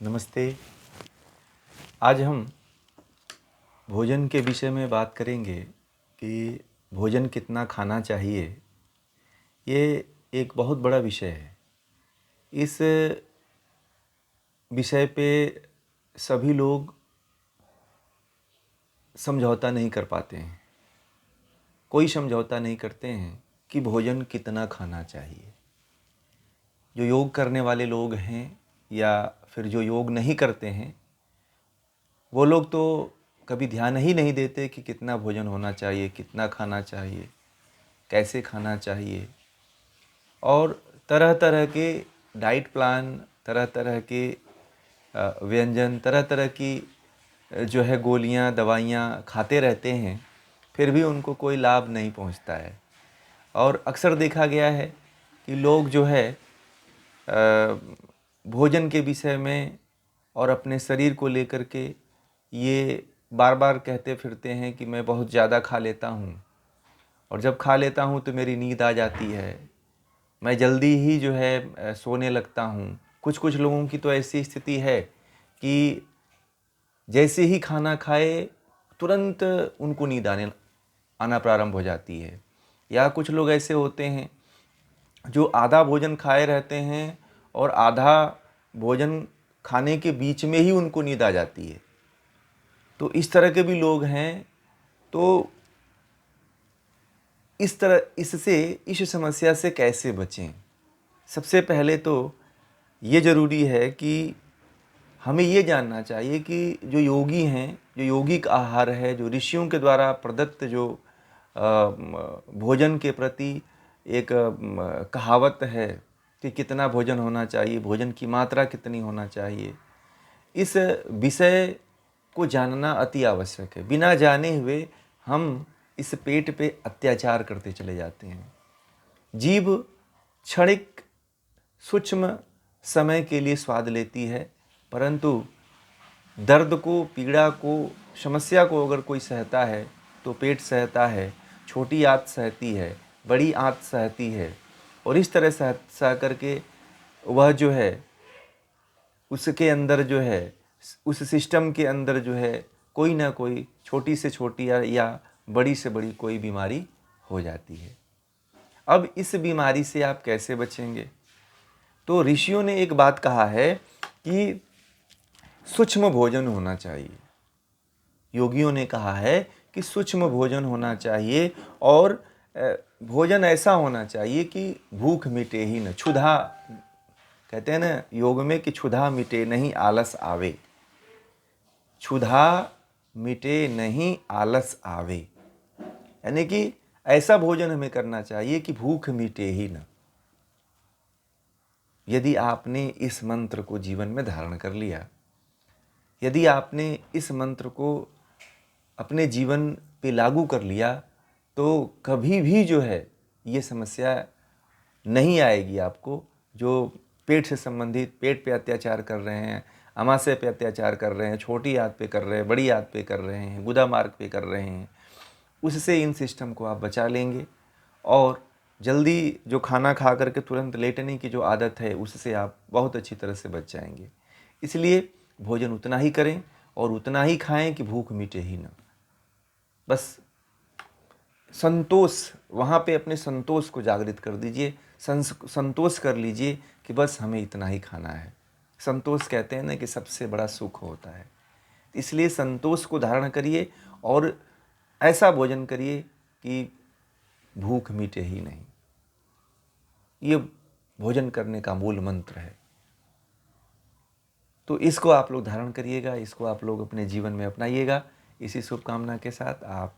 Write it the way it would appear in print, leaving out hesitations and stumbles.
नमस्ते। आज हम भोजन के विषय में बात करेंगे कि भोजन कितना खाना चाहिए। ये एक बहुत बड़ा विषय है। इस विषय पे सभी लोग समझौता नहीं कर पाते हैं। कोई समझौता नहीं करते हैं कि भोजन कितना खाना चाहिए। जो योग करने वाले लोग हैं या फिर जो योग नहीं करते हैं, वो लोग तो कभी ध्यान ही नहीं देते कि कितना भोजन होना चाहिए, कितना खाना चाहिए, कैसे खाना चाहिए। और तरह तरह के डाइट प्लान, तरह तरह के व्यंजन, तरह तरह की जो है गोलियां, दवाइयां खाते रहते हैं, फिर भी उनको कोई लाभ नहीं पहुंचता है। और अक्सर देखा गया है कि लोग जो है भोजन के विषय में और अपने शरीर को लेकर के ये बार बार कहते फिरते हैं कि मैं बहुत ज़्यादा खा लेता हूँ, और जब खा लेता हूँ तो मेरी नींद आ जाती है, मैं जल्दी ही जो है सोने लगता हूँ। कुछ कुछ लोगों की तो ऐसी स्थिति है कि जैसे ही खाना खाए तुरंत उनको नींद आना प्रारंभ हो जाती है। या कुछ लोग ऐसे होते हैं जो आधा भोजन खाए रहते हैं और आधा भोजन खाने के बीच में ही उनको नींद आ जाती है। तो इस तरह के भी लोग हैं। तो इस समस्या से कैसे बचें? सबसे पहले तो ये ज़रूरी है कि हमें ये जानना चाहिए कि जो योगी हैं, जो यौगिक आहार है, जो ऋषियों के द्वारा प्रदत्त जो भोजन के प्रति एक कहावत है कि कितना भोजन होना चाहिए, भोजन की मात्रा कितनी होना चाहिए, इस विषय को जानना अति आवश्यक है। बिना जाने हुए हम इस पेट पे अत्याचार करते चले जाते हैं। जीभ क्षणिक सूक्ष्म समय के लिए स्वाद लेती है, परंतु दर्द को, पीड़ा को, समस्या को अगर कोई सहता है तो पेट सहता है। छोटी आंत सहती है, बड़ी आंत सहती है, और इस तरह सह करके वह जो है उसके अंदर जो है, उस सिस्टम के अंदर जो है कोई ना कोई छोटी से छोटी या बड़ी से बड़ी कोई बीमारी हो जाती है। अब इस बीमारी से आप कैसे बचेंगे? तो ऋषियों ने एक बात कहा है कि सूक्ष्म भोजन होना चाहिए। योगियों ने कहा है कि सूक्ष्म भोजन होना चाहिए, और भोजन ऐसा होना चाहिए कि भूख मिटे ही न। क्षुधा, कहते हैं ना योग में कि क्षुधा मिटे नहीं आलस आवे। क्षुधा मिटे नहीं आलस आवे, यानी कि ऐसा भोजन हमें करना चाहिए कि भूख मिटे ही न। यदि आपने इस मंत्र को जीवन में धारण कर लिया, यदि आपने इस मंत्र को अपने जीवन पे लागू कर लिया, तो कभी भी जो है ये समस्या नहीं आएगी आपको। जो पेट से संबंधित, पेट पे अत्याचार कर रहे हैं, आमाशय पे अत्याचार कर रहे हैं, छोटी आंत पे कर रहे हैं, बड़ी आंत पे कर रहे हैं, गुदा मार्ग पे कर रहे हैं, उससे इन सिस्टम को आप बचा लेंगे। और जल्दी जो खाना खा करके तुरंत लेटने की जो आदत है, उससे आप बहुत अच्छी तरह से बच जाएंगे। इसलिए भोजन उतना ही करें और उतना ही खाएं कि भूख मिटे ही ना। बस संतोष, वहाँ पे अपने संतोष को जागृत कर दीजिए, संतोष कर लीजिए कि बस हमें इतना ही खाना है। संतोष कहते हैं ना कि सबसे बड़ा सुख होता है। इसलिए संतोष को धारण करिए और ऐसा भोजन करिए कि भूख मिटे ही नहीं। ये भोजन करने का मूल मंत्र है। तो इसको आप लोग धारण करिएगा, इसको आप लोग अपने जीवन में अपनाइएगा। इसी शुभकामना के साथ आप